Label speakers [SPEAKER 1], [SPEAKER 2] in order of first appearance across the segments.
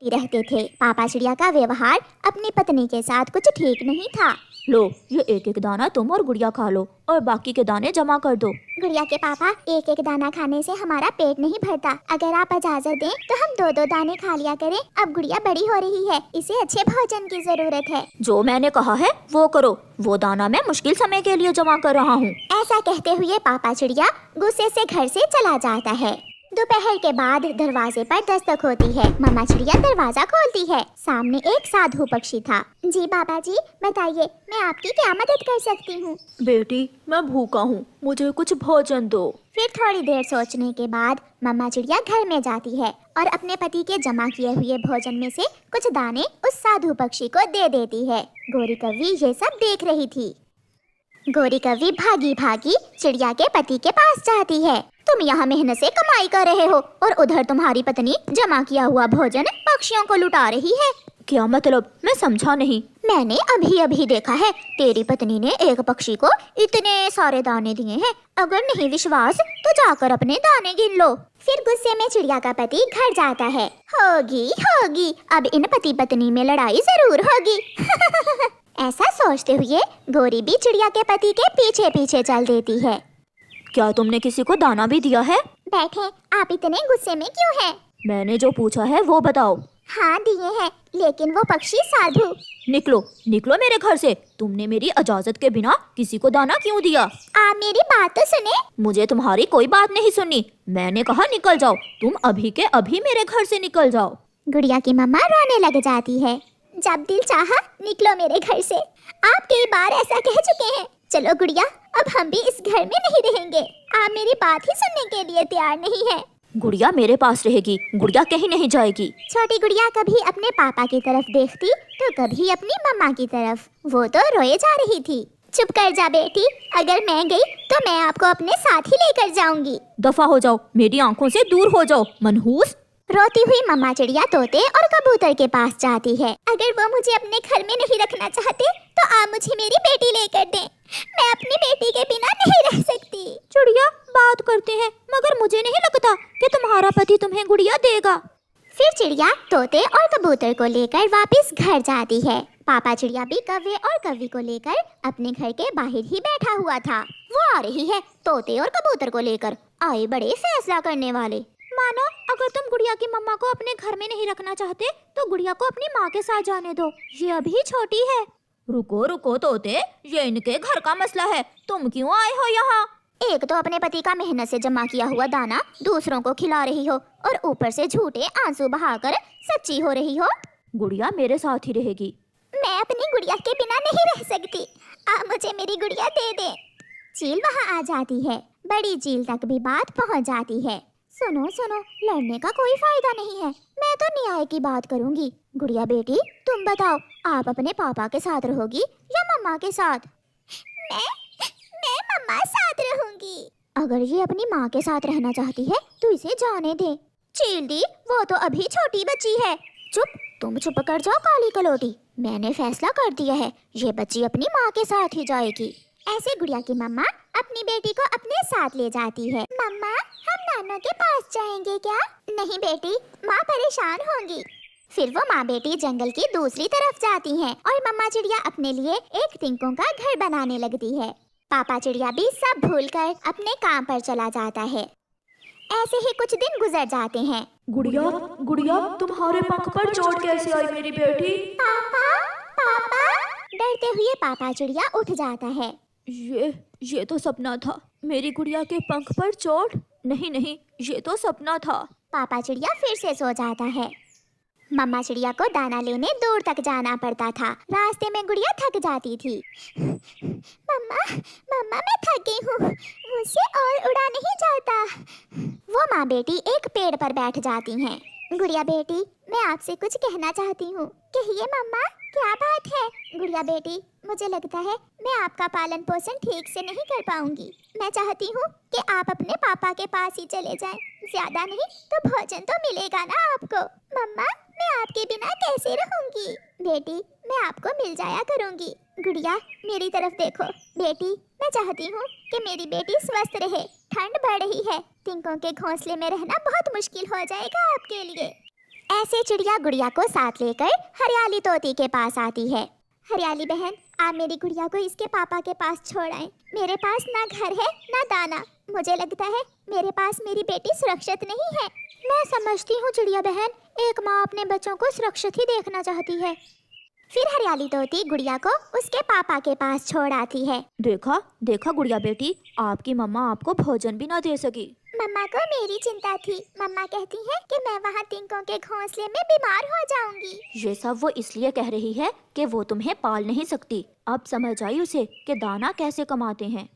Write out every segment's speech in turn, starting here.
[SPEAKER 1] रहते थे। पापा चिड़िया का व्यवहार अपनी पत्नी के साथ कुछ ठीक नहीं था।
[SPEAKER 2] लो, ये एक एक दाना तुम और गुड़िया खा लो और बाकी के दाने जमा कर दो।
[SPEAKER 1] गुड़िया के पापा, एक एक दाना खाने से हमारा पेट नहीं भरता। अगर आप इजाजत दें तो हम दो दो दाने खा लिया करें। अब गुड़िया बड़ी हो रही है, इसे अच्छे भोजन की जरूरत है।
[SPEAKER 2] जो मैंने कहा है वो करो। वो दाना मैं मुश्किल समय के लिए जमा कर रहा हूँ।
[SPEAKER 1] ऐसा कहते हुए पापा चिड़िया गुस्से से घर से चला जाता है। दोपहर के बाद दरवाजे पर दस्तक होती है। मम्मा चिड़िया दरवाजा खोलती है। सामने एक साधु पक्षी था। जी बाबा जी, बताइए मैं आपकी क्या मदद कर सकती हूँ?
[SPEAKER 2] बेटी, मैं भूखा हूँ, मुझे कुछ भोजन दो।
[SPEAKER 1] फिर थोड़ी देर सोचने के बाद मम्मा चिड़िया घर में जाती है और अपने पति के जमा किए हुए भोजन में से कुछ दाने उस साधु पक्षी को दे देती है। गोरी कौवी ये सब देख रही थी। गोरी कौवी भागी भागी चिड़िया के पति के पास जाती है। तुम यहाँ मेहनत से कमाई कर रहे हो और उधर तुम्हारी पत्नी जमा किया हुआ भोजन पक्षियों को लुटा रही है।
[SPEAKER 2] क्या मतलब? मैं समझा नहीं।
[SPEAKER 1] मैंने अभी अभी देखा है, तेरी पत्नी ने एक पक्षी को इतने सारे दाने दिए हैं। अगर नहीं विश्वास तो जाकर अपने दाने गिन लो। फिर गुस्से में चिड़िया का पति घर जाता है। होगी अब इन पति पत्नी में लड़ाई जरूर होगी। ऐसा सोचते हुए गोरी भी चिड़िया के पति के पीछे पीछे चल देती है।
[SPEAKER 2] क्या तुमने किसी को दाना भी दिया है?
[SPEAKER 1] बैठे, आप इतने गुस्से में क्यों हैं?
[SPEAKER 2] मैंने जो पूछा है वो बताओ।
[SPEAKER 1] हाँ दिए हैं, लेकिन वो पक्षी साधु।
[SPEAKER 2] निकलो निकलो मेरे घर से। तुमने मेरी इजाजत के बिना किसी को दाना क्यों दिया?
[SPEAKER 1] आप मेरी बात तो सुने।
[SPEAKER 2] मुझे तुम्हारी कोई बात नहीं सुननी। मैंने कहा निकल जाओ। तुम अभी के अभी मेरे घर से निकल जाओ।
[SPEAKER 1] गुड़िया की मम्मा रोने लग जाती है। जब दिल चाहा निकलो मेरे घर से। आप कई बार ऐसा कह चुके हैं। चलो गुड़िया, अब हम भी इस घर में नहीं रहेंगे। आप मेरी बात ही सुनने के लिए तैयार नहीं है।
[SPEAKER 2] गुड़िया मेरे पास रहेगी, गुड़िया कहीं नहीं जाएगी।
[SPEAKER 1] छोटी गुड़िया कभी अपने पापा की तरफ देखती तो कभी अपनी मम्मा की तरफ। वो तो रोए जा रही थी। चुप कर जा बेटी, अगर मैं गई तो मैं आपको अपने साथ ही लेकर जाऊंगी।
[SPEAKER 2] दफा हो जाओ, मेरी आंखों से दूर हो जाओ मनहूस।
[SPEAKER 1] रोती हुई मम्मा चिड़िया तोते और कबूतर के पास जाती है। अगर वो मुझे अपने घर में नहीं रखना चाहते तो आप मुझे मेरी बेटी लेकर दें। मैं अपनी बेटी के बिना नहीं रह सकती।
[SPEAKER 2] चिड़िया बात करते हैं, मगर मुझे नहीं लगता कि तुम्हारा पति तुम्हें गुड़िया देगा।
[SPEAKER 1] फिर चिड़िया तोते और कबूतर को लेकर वापस घर जाती है। पापा चिड़िया भी कौवे और कौवी को लेकर अपने घर के बाहर ही बैठा हुआ था। वो आ रही है तोते और कबूतर को लेकर। आए बड़े फैसला करने वाले।
[SPEAKER 2] मानो अगर तुम गुड़िया की मम्मा को अपने घर में नहीं रखना चाहते तो गुड़िया को अपनी माँ के साथ जाने दो। ये अभी छोटी है। रुको रुको तोते, ये इनके घर का मसला है। तुम क्यों आए हो यहाँ?
[SPEAKER 1] एक तो अपने पति का मेहनत से जमा किया हुआ दाना दूसरों को खिला रही हो और ऊपर से झूठे आंसू बहाकर सच्ची हो रही हो।
[SPEAKER 2] गुड़िया मेरे साथ ही रहेगी।
[SPEAKER 1] मैं अपनी गुड़िया के बिना नहीं रह सकती। आप मुझे मेरी गुड़िया दे दे। चील वहाँ आ जाती है। बड़ी चील तक भी बात पहुँच जाती है। सुनो सुनो, लड़ने का कोई फायदा नहीं है। मैं तो न्याय की बात करूंगी। गुड़िया बेटी, तुम बताओ, आप अपने पापा के साथ रहोगी या मम्मा के साथ? मैं मम्मा साथ रहूंगी। अगर ये अपनी माँ के साथ रहना चाहती है तो इसे जाने दे। चील दी, वो तो अभी छोटी बच्ची है। चुप, तुम चुप कर जाओ काली कलोटी। मैंने फैसला कर दिया है, ये बच्ची अपनी माँ के साथ ही जाएगी। ऐसे गुड़िया की मम्मा अपनी बेटी को अपने साथ ले जाती है। मम्मा, हम नाना के पास जाएंगे क्या? नहीं बेटी, माँ परेशान होंगी। फिर वो माँ बेटी जंगल की दूसरी तरफ जाती हैं और मम्मा चिड़िया अपने लिए एक तिनकों का घर बनाने लगती है। पापा चिड़िया भी सब भूलकर अपने काम पर चला जाता है। ऐसे ही कुछ दिन गुजर जाते हैं।
[SPEAKER 2] गुड़िया गुड़िया, तुम्हारे पंख पर चोट कैसे आई मेरी बेटी?
[SPEAKER 1] पापा पापा, डरते हुए पापा चिड़िया उठ जाता है।
[SPEAKER 2] ये तो सपना था। मेरी गुड़िया के पंख पर चोट? नहीं नहीं, ये तो सपना था।
[SPEAKER 1] पापा चिड़िया फिर से सो जाता है। मम्मा चिड़िया को दाना लेने दूर तक जाना पड़ता था। रास्ते में गुड़िया थक जाती थी। मम्मा मम्मा, मैं थक गई हूँ, मुझसे और उड़ा नहीं जाता। वो माँ बेटी एक पेड़ पर बैठ जाती हैं। गुड़िया बेटी, मैं आपसे कुछ कहना चाहती हूँ। कहिए मम्मा, क्या बात है? गुड़िया बेटी, मुझे लगता है मैं आपका पालन पोषण ठीक से नहीं कर पाऊंगी। मैं चाहती हूँ कि आप अपने पापा के पास ही चले जाएं। ज्यादा नहीं तो भोजन तो मिलेगा ना आपको। मम्मा, मैं आपके बिना कैसे रहूंगी? बेटी, मैं आपको मिल जाया करूंगी। गुड़िया, मेरी तरफ देखो। बेटी, मैं चाहती हूँ कि मेरी बेटी स्वस्थ रहे। ठंड बढ़ रही है, तिनकों के घोंसले में रहना बहुत मुश्किल हो जाएगा आपके लिए। ऐसे चिड़िया गुड़िया को साथ लेकर हरियाली तोती के पास आती है। हरियाली बहन, आप मेरी गुड़िया को इसके पापा के पास छोड़ आए। मेरे पास ना घर है ना दाना। मुझे लगता है मेरे पास मेरी बेटी सुरक्षित नहीं है।
[SPEAKER 2] मैं समझती हूँ चिड़िया बहन, एक माँ अपने बच्चों को सुरक्षित ही देखना चाहती है।
[SPEAKER 1] फिर हरियाली तोती गुड़िया को उसके पापा के पास छोड़ आती है।
[SPEAKER 2] देखा देखा गुड़िया बेटी, आपकी मम्मा आपको भोजन भी ना दे सकी।
[SPEAKER 1] मम्मा को मेरी चिंता थी। मम्मा कहती है कि मैं वहाँ तिनकों के घोंसले में बीमार हो जाऊंगी।
[SPEAKER 2] ये सब वो इसलिए कह रही है कि वो तुम्हें पाल नहीं सकती। अब समझ आई उसे कि दाना कैसे कमाते हैं।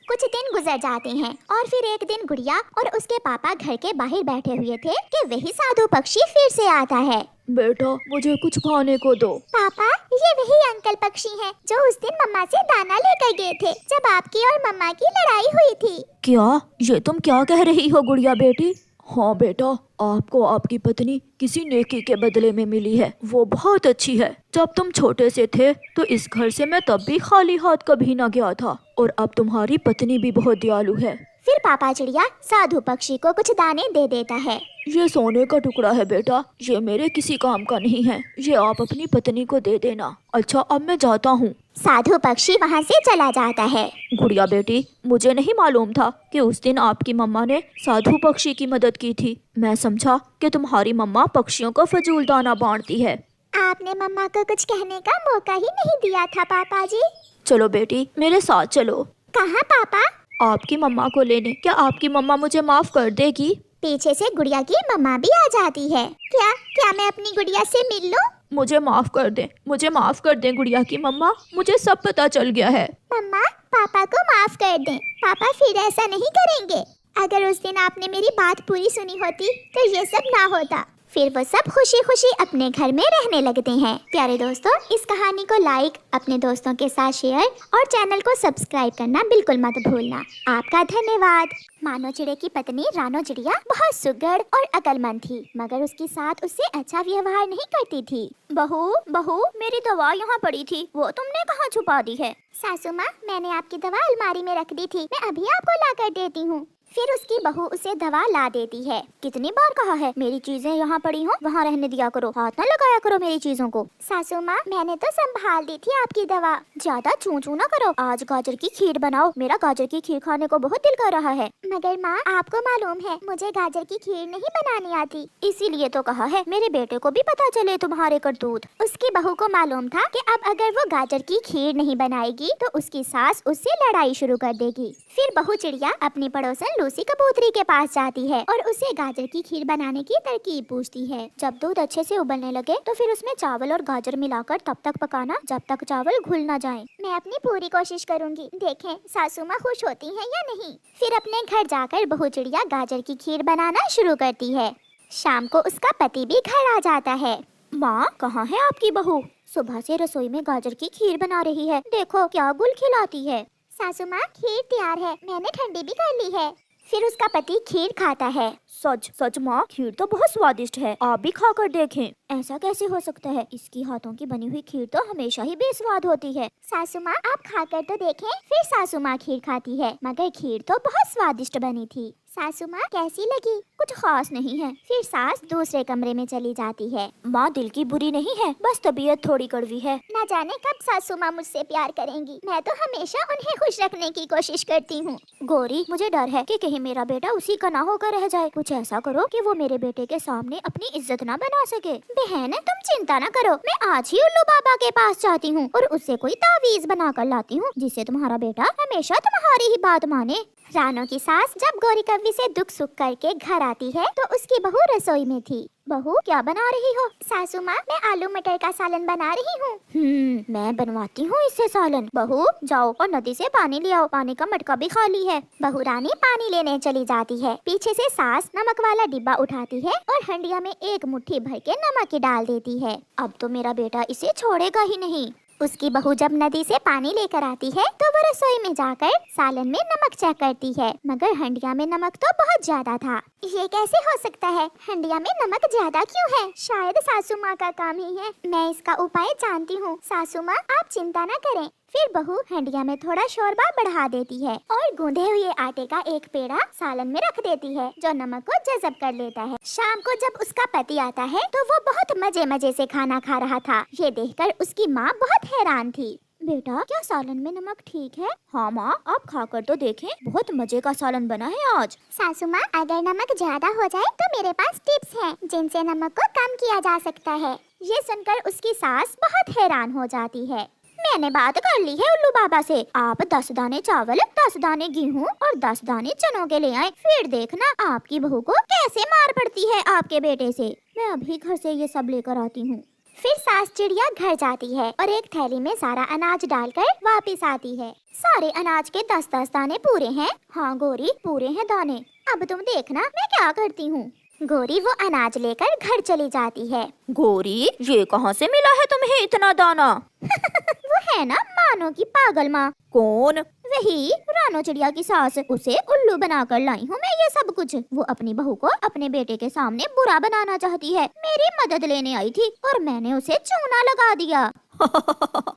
[SPEAKER 1] कुछ दिन गुजर जाते हैं और फिर एक दिन गुड़िया और उसके पापा घर के बाहर बैठे हुए थे कि वही साधु पक्षी फिर से आता है।
[SPEAKER 2] बेटा, मुझे कुछ खाने को दो।
[SPEAKER 1] पापा, ये वही अंकल पक्षी हैं जो उस दिन मम्मा से दाना लेकर गए थे जब आपकी और मम्मा की लड़ाई हुई थी।
[SPEAKER 2] क्या? ये तुम क्या कह रही हो गुड़िया बेटी? हाँ बेटा, आपको आपकी पत्नी किसी नेकी के बदले में मिली है। वो बहुत अच्छी है। जब तुम छोटे से थे तो इस घर से मैं तब भी खाली हाथ कभी ना गया था, और अब तुम्हारी पत्नी भी बहुत दयालु है।
[SPEAKER 1] फिर पापा चिड़िया साधु पक्षी को कुछ दाने दे देता है।
[SPEAKER 2] ये सोने का टुकड़ा है बेटा, ये मेरे किसी काम का नहीं है। ये आप अपनी पत्नी को दे देना। अच्छा, अब मैं जाता हूँ।
[SPEAKER 1] साधु पक्षी वहाँ से चला जाता है।
[SPEAKER 2] गुड़िया बेटी, मुझे नहीं मालूम था कि उस दिन आपकी मम्मा ने साधु पक्षी की मदद की थी। मैं समझा कि तुम्हारी मम्मा पक्षियों को फजूल दाना बांटती है।
[SPEAKER 1] आपने मम्मा को कुछ कहने का मौका ही नहीं दिया था पापा जी।
[SPEAKER 2] चलो बेटी, मेरे साथ चलो।
[SPEAKER 1] कहाँ पापा?
[SPEAKER 2] आपकी मम्मा को लेने। क्या आपकी मम्मा मुझे माफ कर देगी?
[SPEAKER 1] पीछे से गुड़िया की मम्मा भी आ जाती है। क्या क्या मैं अपनी गुड़िया से मिल लूं?
[SPEAKER 2] मुझे माफ कर दें, मुझे माफ कर दें गुड़िया की मम्मा, मुझे सब पता चल गया है।
[SPEAKER 1] मम्मा, पापा को माफ कर दें। पापा फिर ऐसा नहीं करेंगे। अगर उस दिन आपने मेरी बात पूरी सुनी होती तो ये सब ना होता। फिर वो सब खुशी खुशी अपने घर में रहने लगते हैं। प्यारे दोस्तों, इस कहानी को लाइक, अपने दोस्तों के साथ शेयर और चैनल को सब्सक्राइब करना बिल्कुल मत भूलना। आपका धन्यवाद। मानो चिड़े की पत्नी रानो चिड़िया बहुत सुघड़ और अक्लमंद थी, मगर उसकी साथ उससे अच्छा व्यवहार नहीं करती थी।
[SPEAKER 2] बहू बहू, मेरी दवा यहाँ पड़ी थी, वो तुमने कहाँ छुपा दी है?
[SPEAKER 1] सासू माँ, मैंने आपकी दवा अलमारी में रख दी थी, मैं अभी आपको ला कर देती हूँ। फिर उसकी बहू उसे दवा ला देती है।
[SPEAKER 2] कितनी बार कहा है मेरी चीजें यहाँ पड़ी हो, वहाँ रहने दिया करो, हाथ न लगाया करो मेरी चीजों को।
[SPEAKER 1] सासू माँ, मैंने तो संभाल दी थी आपकी दवा।
[SPEAKER 2] ज्यादा चू चू न करो। आज गाजर की खीर बनाओ, मेरा गाजर की खीर खाने को बहुत दिल कर रहा है।
[SPEAKER 1] मगर माँ, आपको मालूम है मुझे गाजर की खीर नहीं बनानी आती।
[SPEAKER 2] इसीलिए तो कहा है मेरे बेटे को भी पता चले तुम्हारे करतूत।
[SPEAKER 1] उसकी बहू को मालूम था कि अब अगर वो गाजर की खीर नहीं बनाएगी तो उसकी सास उससे लड़ाई शुरू कर देगी। फिर बहू चिड़िया अपनी पड़ोसन लूसी कबूतरी के पास जाती है और उसे गाजर की खीर बनाने की तरकीब पूछती है।
[SPEAKER 2] जब दूध अच्छे से उबलने लगे तो फिर उसमें चावल और गाजर मिलाकर तब तक पकाना जब तक चावल घुल ना जाए।
[SPEAKER 1] मैं अपनी पूरी कोशिश करूंगी। देखें सासू माँ खुश होती हैं या नहीं। फिर अपने घर जाकर बहू चिड़िया गाजर की खीर बनाना शुरू करती है। शाम को उसका पति भी घर आ जाता है।
[SPEAKER 2] माँ, कहाँ है आपकी बहू? सुबह से रसोई में गाजर की खीर बना रही है, देखो क्या गुल खिलाती है।
[SPEAKER 1] सासू माँ, खीर तैयार है, मैंने ठंडी भी कर ली है। फिर उसका पति खीर खाता है।
[SPEAKER 2] सच सच माँ, खीर तो बहुत स्वादिष्ट है, आप भी खाकर देखें। ऐसा कैसे हो सकता है? इसकी हाथों की बनी हुई खीर तो हमेशा ही बेस्वाद होती है।
[SPEAKER 1] सासू माँ, आप खाकर तो देखें। फिर सासू माँ खीर खाती है, मगर खीर तो बहुत स्वादिष्ट बनी थी। सासू माँ, कैसी लगी?
[SPEAKER 2] कुछ खास नहीं है।
[SPEAKER 1] फिर सास दूसरे कमरे में चली जाती है।
[SPEAKER 2] माँ दिल की बुरी नहीं है, बस तबीयत थोड़ी कड़वी है।
[SPEAKER 1] न जाने कब सासू माँ मुझसे प्यार करेंगी। मैं तो हमेशा उन्हें खुश रखने की कोशिश करती हूँ।
[SPEAKER 2] गौरी, मुझे डर है कि कहीं मेरा बेटा उसी का ना होकर रह जाए। कुछ ऐसा करो कि वो मेरे बेटे के सामने अपनी इज्जत ना बना सके।
[SPEAKER 1] बहन, तुम चिंता न करो, मैं आज ही उल्लू बाबा के पास जाती हूँ और उससे कोई तावीज बना कर लाती हूँ जिससे तुम्हारा बेटा हमेशा तुम्हारी ही बात माने। रानो की सास जब गौरी कव्वी से दुख सुख करके घर आती है तो उसकी बहू रसोई में थी।
[SPEAKER 2] बहू, क्या बना रही हो?
[SPEAKER 1] सासू माँ, मैं आलू मटर का सालन बना रही हूँ।
[SPEAKER 2] मैं बनवाती हूँ इससे सालन। बहू, जाओ और नदी से पानी ले आओ, पानी का मटका भी खाली है।
[SPEAKER 1] बहू रानी पानी लेने चली जाती है। पीछे से सास नमक वाला डिब्बा उठाती है और हंडिया में एक मुट्ठी भर के नमक डाल देती है।
[SPEAKER 2] अब तो मेरा बेटा इसे छोड़ेगा ही नहीं।
[SPEAKER 1] उसकी बहू जब नदी से पानी लेकर आती है तो वो रसोई में जाकर सालन में नमक चेक करती है, मगर हंडिया में नमक तो बहुत ज्यादा था। ये कैसे हो सकता है? हंडिया में नमक ज्यादा क्यों है? शायद सासू माँ का काम ही है। मैं इसका उपाय जानती हूँ। सासू माँ, आप चिंता न करें, फिर बहू हंडिया में थोड़ा शोरबा बढ़ा देती है और गूंदे हुए आटे का एक पेड़ा सालन में रख देती है जो नमक को जज़ब कर लेता है। शाम को जब उसका पति आता है तो वो बहुत मजे मजे से खाना खा रहा था। ये देखकर उसकी माँ बहुत हैरान थी। बेटा, क्या सालन में नमक ठीक है?
[SPEAKER 2] हाँ माँ, आप खाकर तो देखें, बहुत मजे का सालन बना है आज।
[SPEAKER 1] सासू माँ, अगर नमक ज्यादा हो जाए तो मेरे पास टिप्स हैं जिनसे नमक को कम किया जा सकता है। ये सुनकर उसकी सास बहुत हैरान हो जाती है। मैंने बात कर ली है उल्लू बाबा से। आप 10 दाने चावल, 10 दाने गेहूँ और 10 दाने चनों के ले आए। फिर देखना आपकी बहू को कैसे मार पड़ती है आपके बेटे से। मैं अभी घर से ये सब लेकर आती हूँ। फिर सास चिड़िया घर जाती है और एक थैली में सारा अनाज डालकर वापस आती है। सारे अनाज के 10-10 दाने पूरे हैं। हाँ गोरी, पूरे हैं दाने। अब तुम देखना मैं क्या करती हूँ। गोरी वो अनाज लेकर घर चली जाती है।
[SPEAKER 2] गोरी, ये कहाँ से मिला है तुम्हें इतना दाना?
[SPEAKER 1] वो है ना मानो की पागल माँ।
[SPEAKER 2] कौन?
[SPEAKER 1] वही रानो चिड़िया की सास। उसे उल्लू बनाकर लाई हूँ मैं ये सब कुछ। वो अपनी बहू को अपने बेटे के सामने बुरा बनाना चाहती है। मेरी मदद लेने आई थी और मैंने उसे चूना लगा दिया।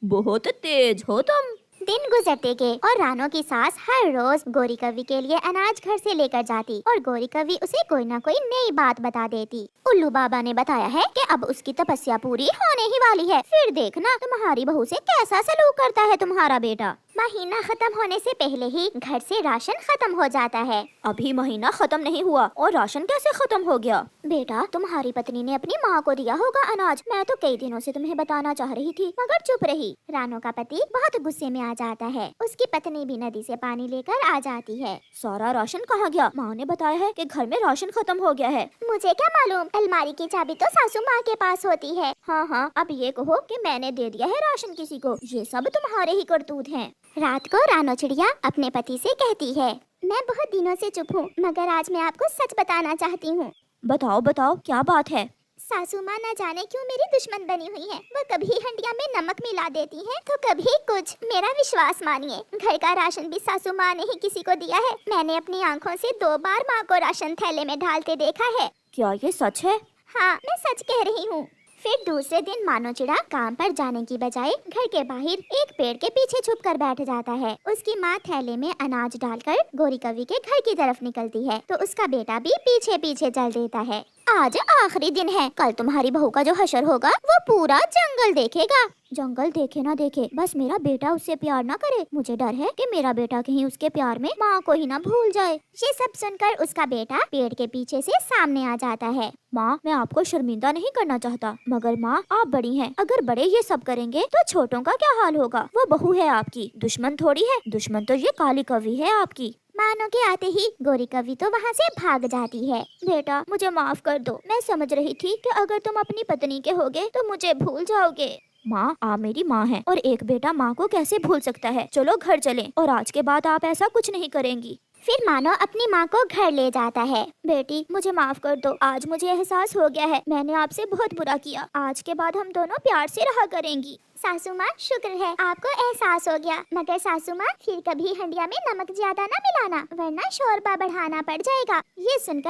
[SPEAKER 2] बहुत तेज हो तुम।
[SPEAKER 1] दिन गुजरते गए और रानो की सास हर रोज गोरी कवि के लिए अनाज घर से लेकर जाती और गोरी कवि उसे कोई न कोई नई बात बता देती। उल्लू बाबा ने बताया है कि अब उसकी तपस्या पूरी होने ही वाली है। फिर देखना तुम्हारी बहू से कैसा सलूक करता है तुम्हारा बेटा। महीना खत्म होने से पहले ही घर से राशन खत्म हो जाता है।
[SPEAKER 2] अभी महीना खत्म नहीं हुआ और राशन कैसे खत्म हो गया?
[SPEAKER 1] बेटा, तुम्हारी पत्नी ने अपनी माँ को दिया होगा अनाज। मैं तो कई दिनों से तुम्हें बताना चाह रही थी मगर चुप रही। रानो का पति बहुत गुस्से में आ जाता है। उसकी पत्नी भी नदी से पानी लेकर आ जाती है।
[SPEAKER 2] सारा राशन कहाँ गया? माँ ने बताया है कि घर में राशन खत्म हो गया है।
[SPEAKER 1] मुझे क्या मालूम, अलमारी की चाबी तो सासू माँ के पास होती है।
[SPEAKER 2] हाँ, अब ये कहो कि मैंने दे दिया है राशन किसी को। ये सब तुम्हारे ही करतूत हैं।
[SPEAKER 1] रात को रानो चिड़िया अपने पति से कहती है, मैं बहुत दिनों से चुप हूँ मगर आज मैं आपको सच बताना चाहती हूँ।
[SPEAKER 2] बताओ क्या बात है?
[SPEAKER 1] सासू माँ न जाने क्यों मेरी दुश्मन बनी हुई है। वो कभी हंडिया में नमक मिला देती है तो कभी कुछ। मेरा विश्वास मानिए, घर का राशन भी सासू माँ ने ही किसी को दिया है। मैंने अपनी आँखों से 2 बार माँ को राशन थैले में ढालते देखा है।
[SPEAKER 2] क्या ये सच है?
[SPEAKER 1] हाँ, मैं सच कह रही हूँ। फिर दूसरे दिन मानो चिड़ा काम पर जाने की बजाय घर के बाहर एक पेड़ के पीछे छुप कर बैठ जाता है। उसकी माँ थैले में अनाज डालकर गोरी कवि के घर की तरफ निकलती है तो उसका बेटा भी पीछे पीछे चल देता है। आज आखिरी दिन है, कल तुम्हारी बहू का जो हशर होगा वो पूरा जंगल देखेगा। जंगल देखे ना देखे, बस मेरा बेटा उससे प्यार ना करे। मुझे डर है कि मेरा बेटा कहीं उसके प्यार में माँ को ही ना भूल जाए। ये सब सुनकर उसका बेटा पेड़ के पीछे से सामने आ जाता है।
[SPEAKER 2] माँ, मैं आपको शर्मिंदा नहीं करना चाहता मगर माँ, आप बड़ी हैं। अगर बड़े ये सब करेंगे तो छोटों का क्या हाल होगा? वो बहू है आपकी, दुश्मन थोड़ी है। दुश्मन तो ये काली कवि है आपकी।
[SPEAKER 1] मानो के आते ही गोरी कवि तो वहाँ से भाग जाती है।
[SPEAKER 2] बेटा, मुझे माफ कर दो। मैं समझ रही थी कि अगर तुम अपनी पत्नी के होगे तो मुझे भूल जाओगे। माँ, आप मेरी माँ हैं और एक बेटा माँ को कैसे भूल सकता है? चलो घर चलें और आज के बाद आप ऐसा कुछ नहीं करेंगी।
[SPEAKER 1] फिर मानो अपनी माँ को घर ले जाता है।
[SPEAKER 2] बेटी, मुझे माफ कर दो। आज मुझे एहसास हो गया है मैंने आपसे बहुत बुरा किया। आज के बाद हम दोनों प्यार से रहा करेंगी।
[SPEAKER 1] सासू माँ, शुक्र है आपको एहसास हो गया। मगर सासू माँ, फिर कभी हंडिया में नमक ज्यादा ना मिलाना वरना शोरबा बढ़ाना पड़ जाएगा। ये सुनकर